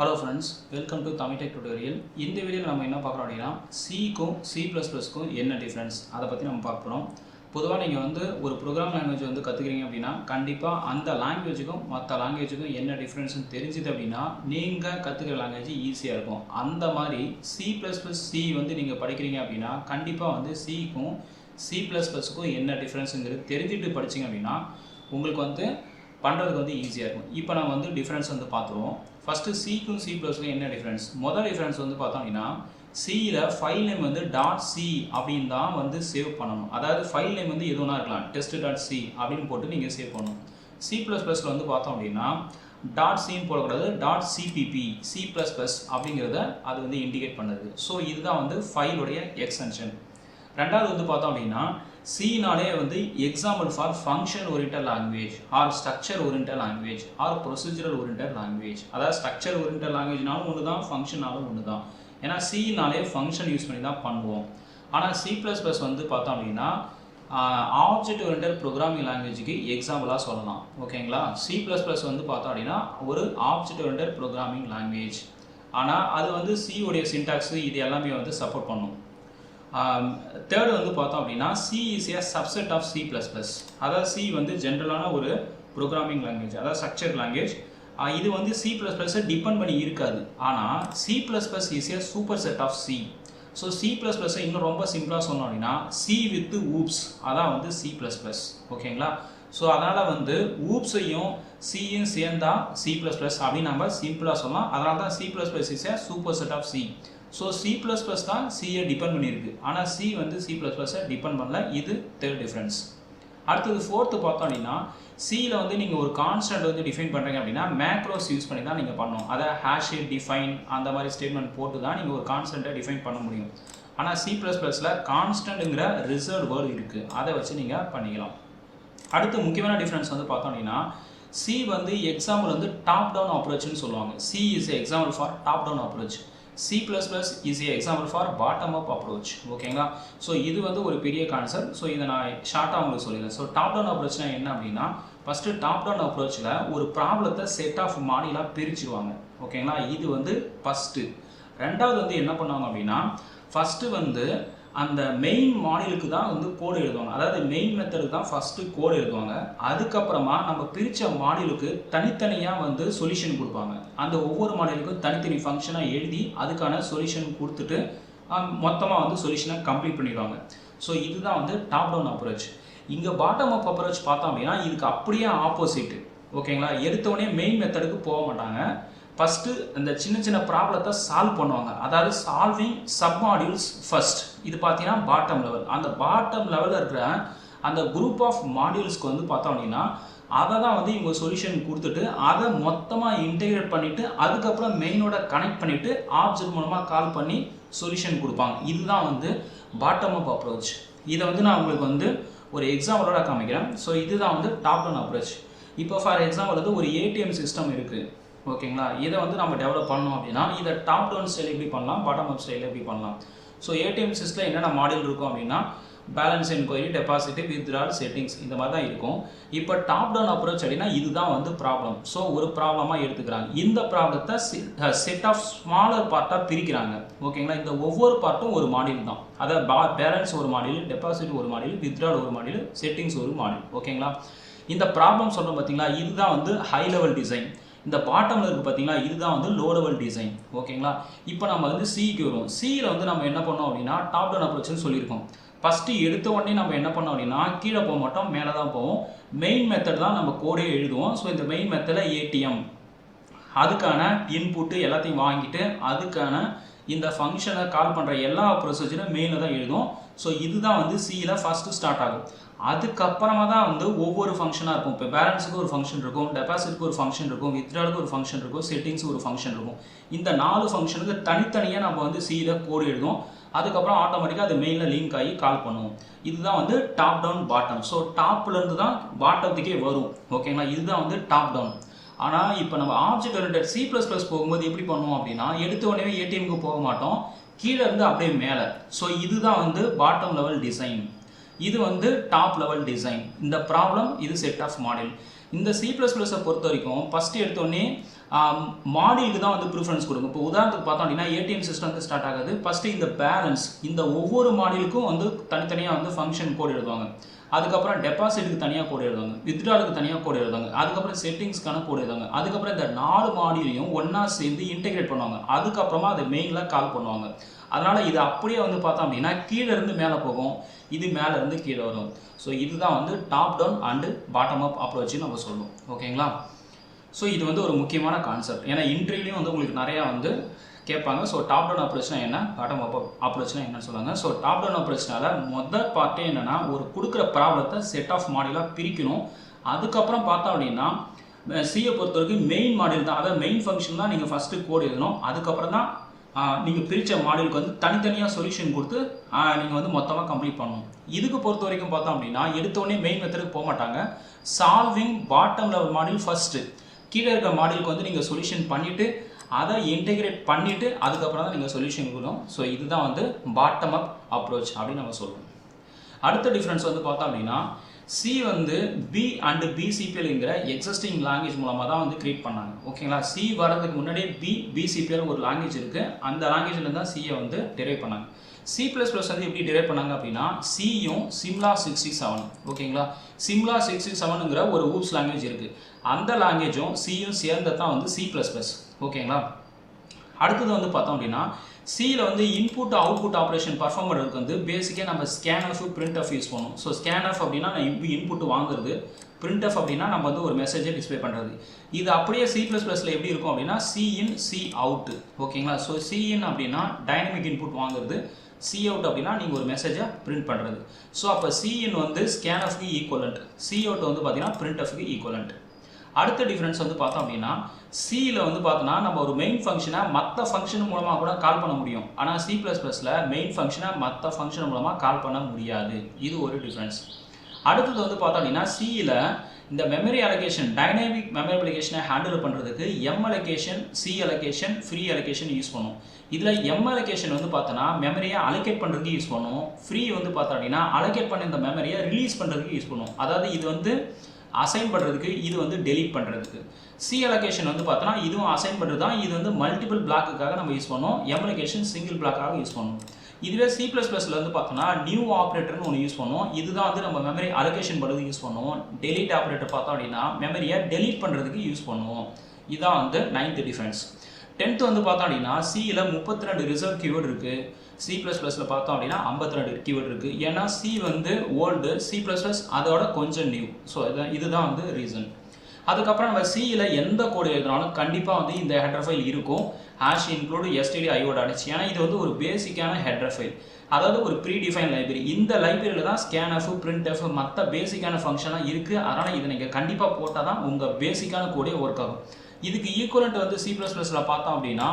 Hello friends, welcome to Tamil Tech Tutorial. இந்த வீடியோல நம்ம என்ன பார்க்கறோம் அப்படினா C-க்கும் C++க்கும் என்ன டிஃபரன்ஸ் அத பத்தி நம்ம பார்க்க போறோம். பொதுவா நீங்க ஒரு ப்ரோகிராம் லாங்குவேஜ் கத்துக்கிறீங்க அப்படினா கண்டிப்பா அந்த லாங்குவேஜுக்கும் மத்த லாங்குவேஜுக்கும் என்ன டிஃபரன்ஸ்னு தெரிஞ்சிது அப்படினா நீங்க கத்துக்கிற லாங்குவேஜ் ஈஸியா இருக்கும். அந்த மாதிரி C++C நீங்க படிக்கிறீங்க அப்படினா கண்டிப்பா C-க்கும் C++க்கும் என்ன டிஃபரன்ஸ்ங்கிறது தெரிஞ்சிட்டு படிச்சீங்க அப்படினா உங்களுக்கு பண்றதுக்கு ஈஸியா இருக்கும். இப்போ நாம டிஃபரன்ஸ் பார்த்துருவோம். First C-க்கும் C++க்கும் என்ன டிஃபரன்ஸ்? முதல் டிஃபரன்ஸ் பார்த்தோம் அப்படினா C-ல ஃபைல் நேம் .c அப்படினு தான் சேவ் பண்ணனும். அதாவது ஃபைல் நேம் எதுனா இருக்கலாம். test.c அப்படினு போட்டு நீங்க சேவ் பண்ணனும். C++ல பார்த்தோம் அப்படினா .c ன்னு போடக்கூடாது. .cpp C++ அப்படிங்கறத அது இண்டிகேட் பண்ணுது. சோ இதுதான் ஃபைல் உடைய எக்ஸ்டென்ஷன். ரெண்டாவது பார்த்தோம் அப்படினா C நாலே example for function oriented language or structure oriented language or procedural oriented language. அதாவது structure oriented language நாலும் ஒண்ணுதான் function நாலும் ஒண்ணுதான். ஏனா C நாலே function யூஸ் பண்ணி தான் பண்ணுவோம். ஆனா C++ பார்த்தோம் அப்படினா object oriented programming languageக்கு எக்ஸாம்பிளா சொல்லலாம். ஓகேங்களா? C++ பார்த்தோம் அப்படினா ஒரு object oriented programming language. ஆனா அது C உடைய syntax இது எல்லாமே சப்போர்ட் பண்ணும். Third பார்த்தோம் அப்படினா C is a subset of C++. அதாவது C ஜெனரலான ஒரு programming language. அதாவது structured language. இது C++ டிபெண்ட் பண்ணி இருக்காது. ஆனா C++ is a superset of C. So C++ இன்னும் ரொம்ப சிம்பிளா சொன்னோம் அப்படினா C with oops அதான் C++. ஓகேங்களா? சோ அதனால oops-ஐயும் C-யும் சேர்ந்தா C++ அப்படி நம்ம சிம்பிளா சொல்லலாம். அதனால தான் C++ is a superset of C. So C++ தான் C-யை டிபெண்ட் பண்ணிருக்கு. ஆனா C C++-ஐ டிபெண்ட் பண்ணல. இது தேர்ட் டிஃபரன்ஸ். அடுத்து fourth பார்த்தோம் அப்படினா C-ல நீங்க ஒரு கான்ஸ்டன்ட் டிஃபைன் பண்றீங்க அப்படினா மேக்ரோஸ் யூஸ் பண்ணி தான் நீங்க பண்ணனும். அத ஹாஷ் டிஃபைன் அந்த மாதிரி ஸ்டேட்மென்ட் போட்டு தான் நீங்க ஒரு கான்ஸ்டன்ட்டை டிஃபைன் பண்ண முடியும். ஆனா C++ல கான்ஸ்டன்ட்ங்கற ரிசர்வ்ட் வேர்ட் இருக்கு. அத வச்சு நீங்க பண்ணிக்கலாம். அடுத்து முக்கியமான டிஃபரன்ஸ் பார்த்தோம் அப்படினா C example top down approach னு சொல்லுவாங்க. C is a example for top down approach. C++ is a example for bottom up approach. ஓகேங்களா? சோ இது ஒரு பெரிய கான்செப்ட். சோ இத நான் ஷார்ட்டா உங்களுக்கு சொல்லிறேன். சோ டாப் டவுன் அப்ரோச்னா என்ன அப்படினா ஃபர்ஸ்ட் டாப் டவுன் அப்ரோச்ல ஒரு ப்ராப்ளத்தை செட் ஆஃப் மாடியூலா பிரிச்சிடுவாங்க. ஓகேங்களா? இது ஃபர்ஸ்ட். ரெண்டாவது என்ன பண்ணுவாங்க அப்படினா ஃபர்ஸ்ட் அந்த மெயின் மாடியூலுக்கு தான் கோட் எழுதுவாங்க. அதாவது மெயின் மெத்தடுக்கு தான் ஃபர்ஸ்ட் கோட் எழுதுவாங்க. அதுக்கு அப்புறமா நம்ம பிரிச்ச மாடியூலுக்கு தனித்தனியா சொல்யூஷன் கொடுப்பாங்க. அந்த ஒவ்வொரு மாடியூலுக்கும் தனித்தனி ஃபங்க்ஷனா எழுதி அதுக்கான சொல்யூஷன் கொடுத்துட்டு மொத்தமா சொல்யூஷனை கம்ப்ளீட் பண்ணிடுவாங்க. சோ இதுதான் டாப் டவுன் அப்ரோச். இங்க பாட்டம் அப் அப்ரோச் பார்த்தோம் அப்படினா இதுக்கு அப்படியே ஆப்போசிட். ஓகேங்களா? எடுத்த உடனே மெயின் மெத்தடுக்கு போக மாட்டாங்க. ஃபர்ஸ்ட் அந்த சின்ன ப்ராப்ளத்தை சால்வ் பண்ணுவாங்க. அதாவது சால்விங் சப் மாடியூல்ஸ் ஃபர்ஸ்ட். இது பாத்தீங்கன்னா பாட்டம் லெவல். அந்த பாட்டம் லெவல்ல இருக்கிற அந்த குரூப் ஆஃப் மாடியூல்ஸ்க்கு பார்த்தோம் அப்படினா அத தான் இவங்க சொல்யூஷன் கொடுத்துட்டு அத மொத்தமா இன்டகிரேட் பண்ணிட்டு அதுக்கு அப்புறம் மெயினோட கனெக்ட் பண்ணிட்டு ஆப்ஜெக்ட் மூலமா கால் பண்ணி சொல்யூஷன் கொடுப்பாங்க. இதுதான் பாட்டம் அப் அப்ரோச். இத நான் உங்களுக்கு ஒரு எக்ஸாம்பிளோட காமிக்கிறேன். சோ இதுதான் டாப் டவுன் அப்ரோச். இப்போ ஃபார் எக்ஸாம்பிள் ஒரு ATM சிஸ்டம் இருக்கு. ஓகேங்களா? இத நம்ம டெவலப் பண்ணனும் அப்படினா இத டாப் டவுன் ஸ்டைல் எப்படி பண்ணலாம், பாட்டம் அப் ஸ்டைல் எப்படி பண்ணலாம். சோ ATM சிஸ்டம்ல என்னென்ன மாடியூல் இருக்கும் அப்படினா balance enquiry, deposit, withdrawal, settings இந்த மாதிரி தான் இருக்கும். இப்போ டாப் டவுன் அப்ரோச் அப்படினா இதுதான் ப்ராப்ளம். சோ ஒரு ப்ராப்ளமா எடுத்துக்கறாங்க. இந்த ப்ராப்ளத்தை செட் ஆஃப் ஸ்மாலர் பார்ட்டா பிரிக்கிறாங்க. ஓகேங்களா? இந்த ஒவ்வொரு பார்ட்டும் ஒரு மாடியூல் தான். அத பேலன்ஸ் ஒரு மாடியூல், டெபாசிட் ஒரு மாடியூல், வித்ட்ரால் ஒரு மாடியூல், செட்டிங்ஸ் ஒரு மாடியூல். ஓகேங்களா? இந்த ப்ராப்ளம் சொல்றோம் பாத்தீங்களா? இதுதான் ஹை லெவல் டிசைன். இந்த பாட்டம்ல இருக்கு பாத்தீங்களா? இதுதான் லோ லெவல் டிசைன். ஓகேங்களா? இப்போ நம்ம C-க்கு வருவோம். C-ல நம்ம என்ன பண்ணோம் அப்படினா டாப் டவுன் அப்ரோச்னு சொல்லிருக்கோம். ஃபர்ஸ்ட் எடுத்த உடனே நம்ம என்ன பண்ணோம் அப்படினா கீழ போக மாட்டோம், மேல தான் போவோம். மெயின் மெத்தட் தான் நம்ம கோடே எழுதுவோம். சோ இந்த மெயின் மெத்தட்ல ATM அதுக்கான இன்புட் எல்லாத்தையும் வாங்கிட்டு அதுக்கான இந்த ஃபங்க்ஷனை கால் பண்ற எல்லா ப்ரொசீஜரும் மெயின்ல தான் எழுதுவோம். சோ இதுதான் C-ல ஃபர்ஸ்ட் ஸ்டார்ட் ஆகும். அதுக்கு அப்புறமா தான் ஒவ்வொரு ஃபங்க்ஷனா இருக்கும். இப்போ பேலன்ஸ்க்கு ஒரு ஃபங்க்ஷன் இருக்கும், டெபாசிட்க்கு ஒரு ஃபங்க்ஷன் இருக்கும், வித்ட்ராலுக்கு ஒரு ஃபங்க்ஷன் இருக்கும், செட்டிங்ஸ்க்கு ஒரு ஃபங்க்ஷன் இருக்கும். இந்த 4 ஃபங்க்ஷனுக்கு தனித்தனியா நம்ம C-ல கோட் எழுதுவோம். அதுக்கு அப்புறம் ஆட்டோமேட்டிக்கா அது மெயின்ல லிங்க் ஆகி கால் பண்ணுவோம். இதுதான் டாப் டவுன் பாட்டம். சோ டாப்ல இருந்து தான் பாட்டத்துக்கே வரும். ஓகேங்களா? இதுதான் டாப் டவுன். ஆனா இப்போ நம்ம ஆப்ஜெக்ட் ஓரியன்டட் C++ போகும்போது எப்படி பண்ணுவோம் அப்படினா எடுத்த உடனே ATM-க்கு போக மாட்டோம். கீழ இருந்து அப்படியே மேல. சோ இதுதான் பாட்டம் லெவல் டிசைன். இது டாப் லெவல் டிசைன். இந்த ப்ராப்ளம் இது செட் ஆஃப் மாடியூல். இந்த C++-ஐ பொறுத்த வரைக்கும் ஃபர்ஸ்ட் எடுத்த உடனே மாடியூலுக்கு தான் வந்து ப்ரிஃபரன்ஸ் கொடுக்கும். இப்போ உதாரணத்துக்கு பார்த்தோம் அப்படின்னா ஏடிஎம் சிஸ்டம் வந்து ஸ்டார்ட் ஆகுது. ஃபஸ்ட்டு இந்த பேலன்ஸ் இந்த ஒவ்வொரு மாடியூலுக்கும் வந்து தனித்தனியாக வந்து ஃபங்க்ஷன் கோட் எழுதுவாங்க. அதுக்கப்புறம் டெபாசிட்டுக்கு தனியாக கோட் எழுதுவாங்க, வித்ட்ராலுக்கு தனியாக கோட் எழுதுவாங்க, அதுக்கப்புறம் செட்டிங்ஸ்க்கான கோட் எழுதுவாங்க, அதுக்கப்புறம் இந்த 4 மாடியூலையும் ஒன்றா சேர்ந்து இன்டெகிரேட் பண்ணுவாங்க, அதுக்கப்புறமா அதை மெயினில் கால் பண்ணுவாங்க. அதனால் இது அப்படியே வந்து பார்த்தோம் அப்படின்னா கீழே இருந்து மேலே போகும், இது மேலே இருந்து கீழே வரும். ஸோ இதுதான் வந்து top down and bottom up approach நம்ம சொல்லுவோம். ஓகேங்களா? ஸோ இது வந்து ஒரு முக்கியமான கான்செப்ட். ஏன்னா இன்டர்வியூலையும் வந்து உங்களுக்கு நிறையா வந்து கேட்பாங்க. ஸோ டாப் டவுன் அப்ரோச்னா என்ன, பாட்டம் அப் அப்ரோச்னா என்னன்னு சொல்லுவாங்க. ஸோ டாப் டவுன் அப்ரோச்னால மொதல் பார்ட்டே என்னென்னா ஒரு கொடுக்குற ப்ராப்ளத்தை செட் ஆஃப் மாடியூலாக பிரிக்கணும். அதுக்கப்புறம் பார்த்தோம் அப்படின்னா சிஏ பொறுத்த வரைக்கும் மெயின் மாடியூல் தான், அதாவது மெயின் ஃபங்க்ஷன் தான் நீங்கள் ஃபஸ்ட்டு கோட் எழுதணும். அதுக்கப்புறம் தான் நீங்கள் பிரித்த மாடியூலுக்கு வந்து தனித்தனியாக சொல்யூஷன் கொடுத்து நீங்கள் வந்து மொத்தமாக கம்ப்ளீட் பண்ணணும். இதுக்கு பொறுத்த வரைக்கும் பார்த்தோம் அப்படின்னா எடுத்தோடனே மெயின் மெத்தடுக்கு போக மாட்டாங்க. Solving bottom level module first, கீழே இருக்க மாடியூலுக்கு வந்து நீங்கள் சொல்யூஷன் பண்ணிவிட்டு அதை இன்டெகிரேட் பண்ணிவிட்டு அதுக்கப்புறம் தான் நீங்கள் சொல்யூஷன் கொடுக்கணும். ஸோ இதுதான் வந்து பாட்டம் அப் அப்ரோச் அப்படின்னு நம்ம சொல்லுவோம். அடுத்த டிஃப்ரென்ஸ் வந்து பார்த்தோம் அப்படின்னா சி வந்து பி அண்டு பிசிபிஎல்ங்கிற எக்ஸிஸ்டிங் லாங்குவேஜ் மூலமாக தான் வந்து கிரியேட் பண்ணாங்க. ஓகேங்களா? சி வர்றதுக்கு முன்னாடியே பிசிபிஎல் ஒரு லாங்குவேஜ் இருக்குது, அந்த லாங்குவேஜில் தான் சியை வந்து டெரைவ் பண்ணாங்க. C++ வந்து எப்படி டெரைவ் பண்ணாங்க அப்படின்னா சியும் சிம்லா 667, ஓகேங்களா? சிம்லா 667ங்கிற ஒரு ஊப்ஸ் லாங்குவேஜ் இருக்குது, அந்த லாங்குவேஜும் சியும் சேர்ந்து தான் வந்து C++, ஓகேங்களா? அடுத்தது வந்து பார்த்தோம் அப்படின்னா சியில் வந்து இன்புட் அவுட்புட் ஆப்ரேஷன் பர்ஃபார்ம் பண்ணுறதுக்கு வந்து பேசிக்காக நம்ம ஸ்கேன்எஃப் பிரிண்ட்எஃப் யூஸ் பண்ணுவோம். ஸோ ஸ்கேன்எஃப் அப்படின்னா நான் இன்புட் வாங்குறது, பிரிண்ட்எஃப் அப்படின்னா நம்ம வந்து ஒரு மெசேஜை டிஸ்பிளே பண்ணுறது. இது அப்படியே C++ல எப்படி இருக்கும் அப்படின்னா சிஇன் சி அவுட், ஓகேங்களா? ஸோ சிஇன் அப்படின்னா டைனமிக் இன்புட் வாங்குறது, சி அவுட் அப்படின்னா நீங்கள் ஒரு மெசேஜை பிரிண்ட் பண்ணுறது. ஸோ அப்போ சிஇன் வந்து ஸ்கேன்எஃப்க்கு ஈக்குவலண்ட், சி அவுட் வந்து பார்த்தீங்கன்னா பிரிண்ட்எஃப்க்கு ஈக்குவலண்ட். அடுத்த டிஃப்ரென்ஸ் வந்து பார்த்தோம் அப்படின்னா சியில் வந்து பார்த்தோன்னா நம்ம ஒரு மெயின் ஃபங்க்ஷனை மற்ற ஃபங்க்ஷன் மூலமாக கூட கால் பண்ண முடியும். ஆனால் C++ல மெயின் ஃபங்க்ஷனை மற்ற ஃபங்க்ஷன் மூலமாக கால் பண்ண முடியாது. இது ஒரு டிஃப்ரென்ஸ். அடுத்தது வந்து பார்த்தோம் அப்படின்னா சியில் இந்த மெமரி அலோகேஷன், டைனமிக் மெமரி அலோகேஷனை ஹேண்டில் பண்ணுறதுக்கு M allocation, C allocation, free allocation use பண்ணுவோம். இதில் எம் அலோகேஷன் வந்து பார்த்தோன்னா மெமரியை அலோகேட் பண்ணுறதுக்கு யூஸ் பண்ணுவோம். ஃப்ரீ வந்து பார்த்தோம் அப்படின்னா அலோகேட் பண்ண இந்த மெமரியை ரிலீஸ் பண்ணுறதுக்கு யூஸ் பண்ணுவோம். அதாவது இது வந்து அசைன் பண்ணுறதுக்கு, இது வந்து டெலீட் பண்ணுறதுக்கு. சி அலோகேஷன் வந்து பார்த்தோன்னா இதுவும் அசைன் பண்ணுறது தான், இது வந்து மல்டிபிள் பிளாக்குக்காக நம்ம யூஸ் பண்ணுவோம். எம் அலோகேஷன் சிங்கிள் பிளாக்காக யூஸ் பண்ணுவோம். இதுவே C++ல வந்து பார்த்தோன்னா நியூ ஆப்ரேட்டர்னு ஒன்று யூஸ் பண்ணுவோம். இதுதான் வந்து நம்ம மெமரி அலோகேஷன் பண்ணுறதுக்கு யூஸ் பண்ணுவோம். டெலீட் ஆப்ரேட்டர் பார்த்தோம் அப்படின்னா மெமரியை டெலீட் பண்ணுறதுக்கு யூஸ் பண்ணுவோம். இதுதான் வந்து 9th டிஃபரன்ஸ். 10th வந்து பார்த்தோம் அப்படின்னா சியில் 32 ரிசர்வ் கீவேர்டு இருக்குது, C++ல பார்த்தோம் அப்படின்னா 52 கீவேர்டு இருக்குது. ஏன்னா சி வந்து ஓல்டு, C++ அதோட கொஞ்சம் நியூ. ஸோ இதுதான் வந்து ரீசன். அதுக்கப்புறம் நம்ம சியில் எந்த கோடு எழுதினாலும் கண்டிப்பாக வந்து இந்த ஹெடர் ஃபைல் இருக்கும், ஹேஷ் இன்க்ளூடு stdio.h. ஏன்னா இது வந்து ஒரு பேசிக்கான ஹெடர் ஃபைல், அதாவது ஒரு ப்ரீ டிஃபைன் லைப்ரரி. இந்த லைப்ரரியில் தான் ஸ்கேன்எஃப், பிரிண்ட்எஃப் மற்ற பேசிக்கான ஃபங்க்ஷனாக இருக்குது. அதனால் இதை நீங்கள் கண்டிப்பாக போட்டால் தான் உங்கள் பேசிக்கான கோடே ஒர்க் ஆகும். இதுக்கு ஈக்குவலண்ட் வந்து C++ல பார்த்தோம் அப்படின்னா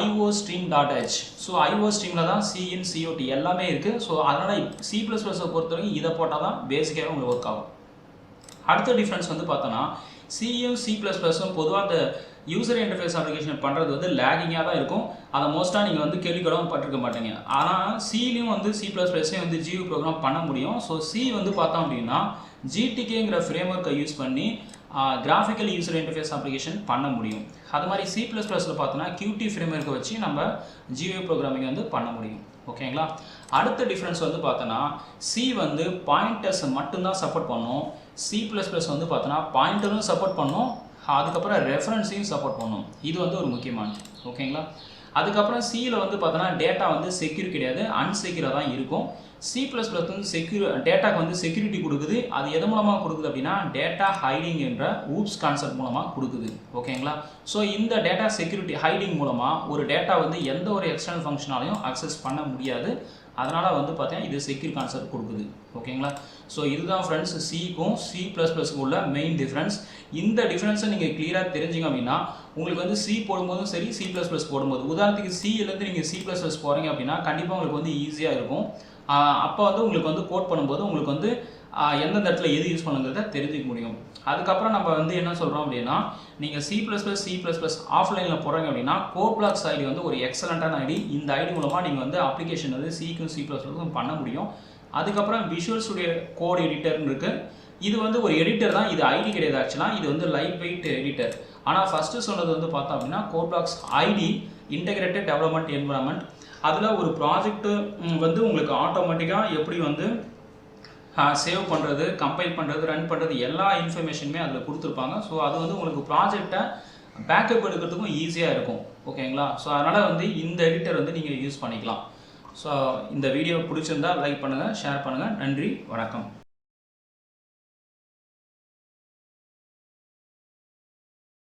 iostream.h. ஸோ iostreamல தான் சிஇன் சிஓடி எல்லாமே இருக்குது. ஸோ அதனால் C++ஸை பொறுத்தவரைக்கும் இதை போட்டால் தான் பேசிக்காகவே உங்களுக்கு ஒர்க் ஆகும். அடுத்த டிஃப்ரென்ஸ் வந்து பார்த்தோன்னா சியும் C++ஸும் பொதுவாக அந்த யூசர் இன்டர்ஃபேஸ் அப்ளிகேஷன் பண்ணுறது வந்து லேகிங்காக தான் இருக்கும். அதை மோஸ்ட்டாக நீங்கள் வந்து கேள்விக்கூடவும் பட்டிருக்க மாட்டீங்க. ஆனால் சிலையும் வந்து C++ஸையும் வந்து ஜியூ ப்ரோக்ராம் பண்ண முடியும். ஸோ சி வந்து பார்த்தோம் அப்படின்னா GTKங்கிற ஃப்ரேம்வொர்க்கை யூஸ் பண்ணி கிராஃபிக்கல் யூசர் இன்டர்ஃபேஸ் அப்ளிகேஷன் பண்ண முடியும். அது மாதிரி C++ல பார்த்தோன்னா Qt ஃப்ரேம்வொர்க்கை வச்சு நம்ம ஜியூ ப்ரோக்ராமிங் வந்து பண்ண முடியும். ஓகேங்களா? அடுத்த டிஃப்ரென்ஸ் வந்து பார்த்தோன்னா சி வந்து பாயிண்டர்ஸ் மட்டும்தான் சப்போர்ட் பண்ணும், C++ வந்து பார்த்தோன்னா பாயிண்டரும் சப்போர்ட் பண்ணும், அதுக்கப்புறம் ரெஃபரன்ஸையும் சப்போர்ட் பண்ணும். இது வந்து ஒரு முக்கியமானது. ஓகேங்களா? அதுக்கப்புறம் சியில் வந்து பார்த்தோன்னா டேட்டா வந்து செக்யூர் கிடையாது, அன்செக்யூராக தான் இருக்கும். C++ வந்து டேட்டாக்கு வந்து செக்யூரிட்டி கொடுக்குது. அது எது மூலமாக கொடுக்குது அப்படின்னா டேட்டா ஹைடிங் என்ற ஊப்ஸ் கான்செப்ட் மூலமாக கொடுக்குது. ஓகேங்களா? ஸோ இந்த டேட்டா செக்யூரிட்டி ஹைடிங் மூலமாக ஒரு டேட்டா வந்து எந்த ஒரு எக்ஸ்டர்னல் ஃபங்க்ஷனாலையும் அக்சஸ் பண்ண முடியாது. அதனால் வந்து பார்த்தீங்கன்னா இது செக்யூர் கான்செப்ட் கொடுக்குது. ஓகேங்களா? ஸோ இதுதான் ஃப்ரெண்ட்ஸ் சிக்கும் C++க்கும் உள்ள மெயின் டிஃப்ரென்ஸ். இந்த டிஃப்ரென்ஸை நீங்கள் கிளியராக தெரிஞ்சிங்க அப்படின்னா உங்களுக்கு வந்து சி போடும்போதும் சரி, C++ போடும்போது, உதாரணத்துக்கு சியிலேருந்து நீங்கள் C++ போகிறீங்க அப்படின்னா கண்டிப்பாக உங்களுக்கு வந்து ஈஸியாக இருக்கும். அப்போ வந்து உங்களுக்கு வந்து கோட் பண்ணும்போது உங்களுக்கு வந்து எந்தெந்த இடத்துல எது யூஸ் பண்ணுங்கிறத தெரிஞ்சுக்க முடியும். அதுக்கப்புறம் நம்ம வந்து என்ன சொல்கிறோம் அப்படின்னா நீங்கள் C++ ஆஃப்லைனில் போகிறீங்க அப்படின்னா கோட் பிளாக்ஸ் ஐடி வந்து ஒரு எக்ஸலண்ட்டான ஐடி. இந்த ஐடி மூலமாக நீங்கள் வந்து அப்ளிகேஷன் வந்து சிக்கும் C++க்கும் பண்ண முடியும். அதுக்கப்புறம் விஷுவல் ஸ்டுடியோ கோட் எடிட்டர்னு இருக்குது. இது வந்து ஒரு எடிட்டர் தான், இது ஐடி கிடையாது. ஆக்சுவலாக இது வந்து லைட் வெயிட் எடிட்டர். ஆனால் ஃபஸ்ட்டு சொன்னது வந்து பார்த்தோம் அப்படின்னா code blocks IDE integrated development environment. அதில் ஒரு ப்ராஜெக்ட்டு வந்து உங்களுக்கு ஆட்டோமேட்டிக்காக எப்படி வந்து சேவ் பண்ணுறது, கம்பைல் பண்ணுறது, ரன் பண்ணுறது எல்லா இன்ஃபர்மேஷனுமே அதில் கொடுத்துருப்பாங்க. ஸோ அது வந்து உங்களுக்கு ப்ராஜெக்டை பேக்கப் எடுக்கிறதுக்கும் ஈஸியாக இருக்கும். ஓகேங்களா? ஸோ அதனால் வந்து இந்த எடிட்டர் வந்து நீங்கள் யூஸ் பண்ணிக்கலாம். ஸோ இந்த வீடியோ பிடிச்சிருந்தால் லைக் பண்ணுங்கள், ஷேர் பண்ணுங்கள். நன்றி, வணக்கம்.